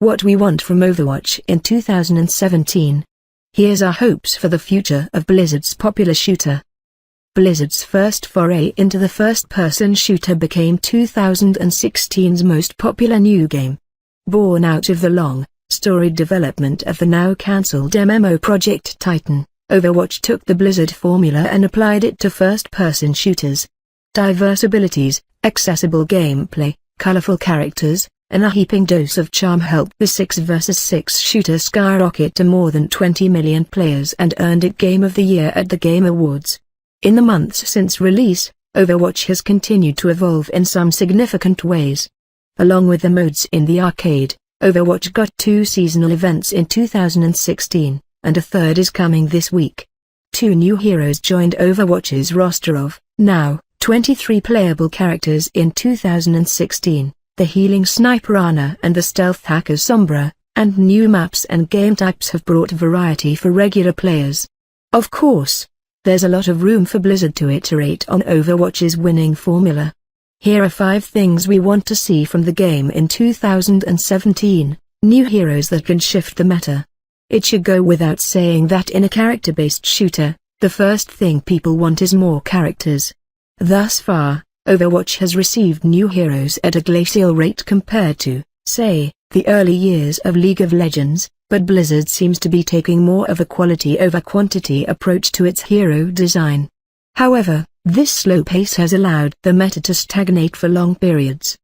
what we want from Overwatch in 2017. Here's our hopes for the future of Blizzard's popular shooter. Blizzard's first foray into the first-person shooter became 2016's most popular new game. Born out of the long, storied development of the now-cancelled MMO Project Titan, Overwatch took the Blizzard formula and applied it to first-person shooters. Diverse abilities, accessible gameplay, colorful characters, and a heaping dose of charm helped the 6 vs 6 shooter skyrocket to more than 20 million players and earned it Game of the Year at the Game Awards. In the months since release, Overwatch has continued to evolve in some significant ways. Along with the modes in the arcade, Overwatch got 2 seasonal events in 2016, and a third is coming this week. 2 new heroes joined Overwatch's roster of, now, 23 playable characters in 2016, the healing sniper Ana and the stealth hacker Sombra, and new maps and game types have brought variety for regular players. Of course, there's a lot of room for Blizzard to iterate on Overwatch's winning formula. Here are 5 things we want to see from the game in 2017, new heroes that can shift the meta. It should go without saying that in a character-based shooter, the first thing people want is more characters. Thus far, Overwatch has received new heroes at a glacial rate compared to, say, the early years of League of Legends, but Blizzard seems to be taking more of a quality over quantity approach to its hero design. However, this slow pace has allowed the meta to stagnate for long periods.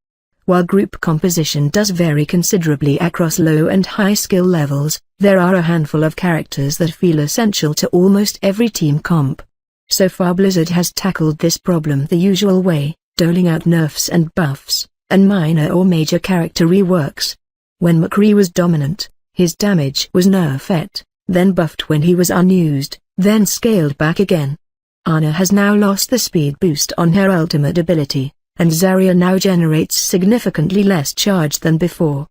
While group composition does vary considerably across low and high skill levels, there are a handful of characters that feel essential to almost every team comp. So far Blizzard has tackled this problem the usual way, doling out nerfs and buffs, and minor or major character reworks. When McCree was dominant, his damage was nerfed, then buffed when he was unused, then scaled back again. Ana has now lost the speed boost on her ultimate ability, and Zarya now generates significantly less charge than before.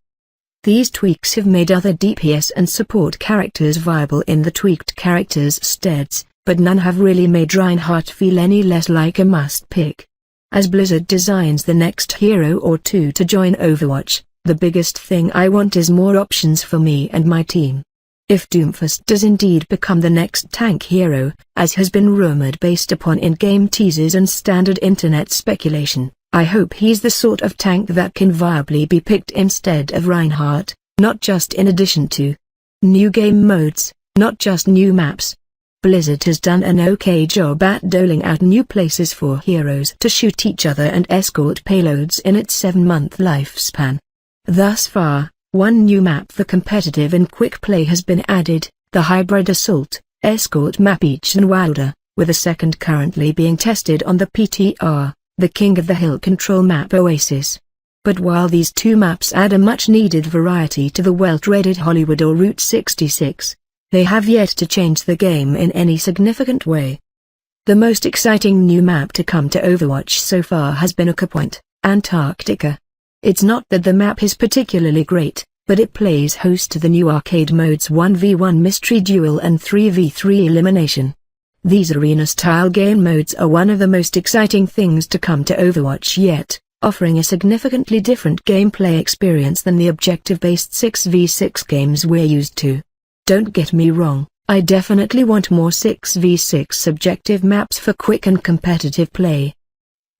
These tweaks have made other DPS and support characters viable in the tweaked characters' steads, but none have really made Reinhardt feel any less like a must-pick. As Blizzard designs the next hero or 2 to join Overwatch, the biggest thing I want is more options for me and my team. If Doomfist does indeed become the next tank hero, as has been rumored based upon in-game teasers and standard internet speculation, I hope he's the sort of tank that can viably be picked instead of Reinhardt, not just in addition to new game modes, not just new maps. Blizzard has done an okay job at doling out new places for heroes to shoot each other and escort payloads in its 7-month lifespan. Thus far, 1 new map for competitive and quick play has been added, the Hybrid Assault Escort map each and Wilder, with a second currently being tested on the PTR, the King of the Hill control map Oasis. But while these 2 maps add a much-needed variety to the well-traded Hollywood or Route 66, they have yet to change the game in any significant way. The most exciting new map to come to Overwatch so far has been Oka Point, Antarctica. It's not that the map is particularly great, but it plays host to the new arcade modes 1v1 Mystery Duel and 3v3 Elimination. These arena-style game modes are one of the most exciting things to come to Overwatch yet, offering a significantly different gameplay experience than the objective-based 6v6 games we're used to. Don't get me wrong, I definitely want more 6v6 objective maps for quick and competitive play.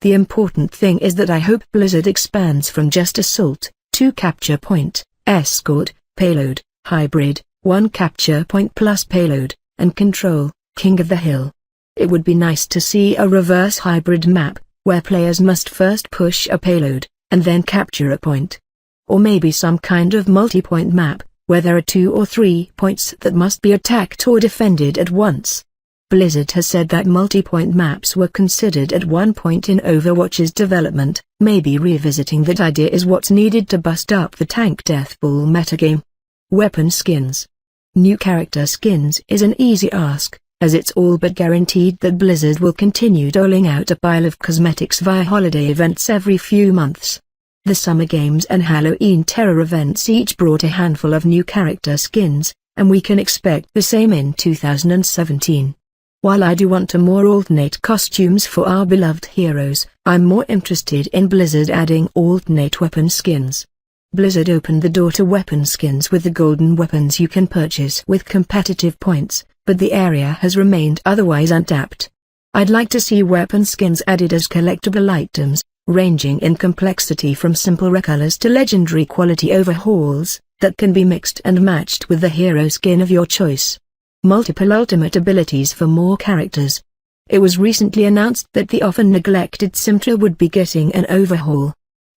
The important thing is that I hope Blizzard expands from just Assault, 2 Capture Point, Escort, Payload, Hybrid, 1 Capture Point plus Payload, and Control, King of the Hill. It would be nice to see a reverse hybrid map, where players must first push a payload, and then capture a point. Or maybe some kind of multi-point map, where there are 2 or 3 points that must be attacked or defended at once. Blizzard has said that multi-point maps were considered at one point in Overwatch's development. Maybe revisiting that idea is what's needed to bust up the tank deathball metagame. Weapon skins. New character skins is an easy ask, as it's all but guaranteed that Blizzard will continue doling out a pile of cosmetics via holiday events every few months. The Summer Games and Halloween Terror events each brought a handful of new character skins, and we can expect the same in 2017. While I do want more alternate costumes for our beloved heroes, I'm more interested in Blizzard adding alternate weapon skins. Blizzard opened the door to weapon skins with the golden weapons you can purchase with competitive points, but the area has remained otherwise untapped. I'd like to see weapon skins added as collectible items, ranging in complexity from simple recolors to legendary quality overhauls, that can be mixed and matched with the hero skin of your choice. Multiple ultimate abilities for more characters. It was recently announced that the often neglected Sombra would be getting an overhaul.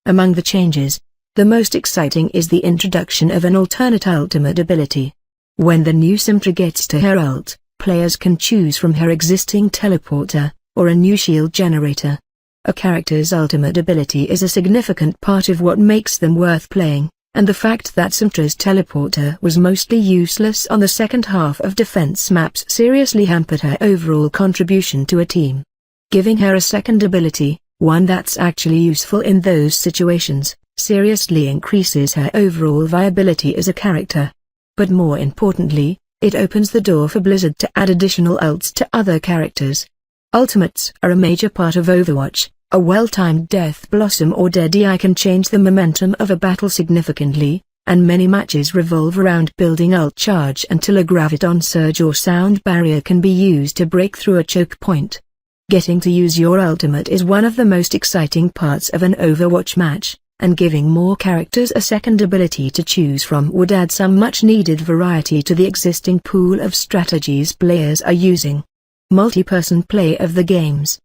Among the changes, the most exciting is the introduction of an alternate ultimate ability. When the new Sombra gets to her ult, players can choose from her existing teleporter, or a new shield generator. A character's ultimate ability is a significant part of what makes them worth playing, and the fact that Sombra's teleporter was mostly useless on the second half of defense maps seriously hampered her overall contribution to a team. Giving her a second ability, one that's actually useful in those situations, seriously increases her overall viability as a character. But more importantly, it opens the door for Blizzard to add additional ults to other characters. Ultimates are a major part of Overwatch. A well-timed Death Blossom or Deadeye can change the momentum of a battle significantly, and many matches revolve around building ult charge until a Graviton Surge or Sound Barrier can be used to break through a choke point. Getting to use your ultimate is one of the most exciting parts of an Overwatch match, and giving more characters a second ability to choose from would add some much-needed variety to the existing pool of strategies players are using. Multi-person play of the games.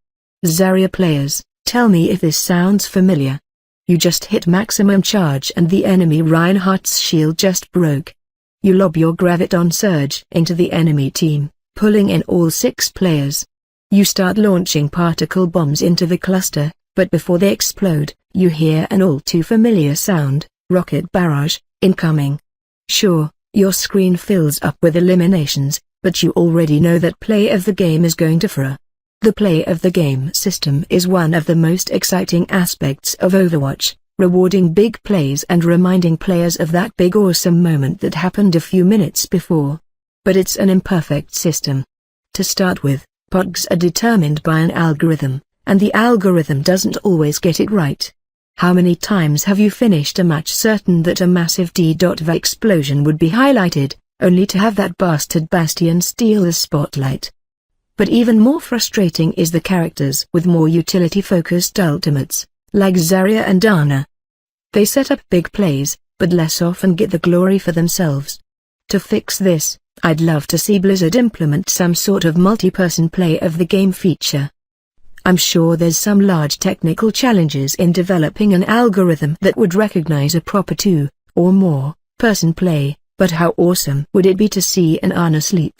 Zarya players, tell me if this sounds familiar. You just hit maximum charge and the enemy Reinhardt's shield just broke. You lob your Graviton Surge into the enemy team, pulling in all 6 players. You start launching particle bombs into the cluster, but before they explode, you hear an all too familiar sound, rocket barrage, incoming. Sure, your screen fills up with eliminations, but you already know that play of the game is going to fray. The play of the game system is one of the most exciting aspects of Overwatch, rewarding big plays and reminding players of that big awesome moment that happened a few minutes before. But it's an imperfect system. To start with, pogs are determined by an algorithm, and the algorithm doesn't always get it right. How many times have you finished a match certain that a massive D.Va explosion would be highlighted, only to have that bastard Bastion steal the spotlight? But even more frustrating is the characters with more utility-focused ultimates, like Zarya and Ana. They set up big plays, but less often get the glory for themselves. To fix this, I'd love to see Blizzard implement some sort of multi-person play of the game feature. I'm sure there's some large technical challenges in developing an algorithm that would recognize a proper 2 or more person play, but how awesome would it be to see an Ana sleep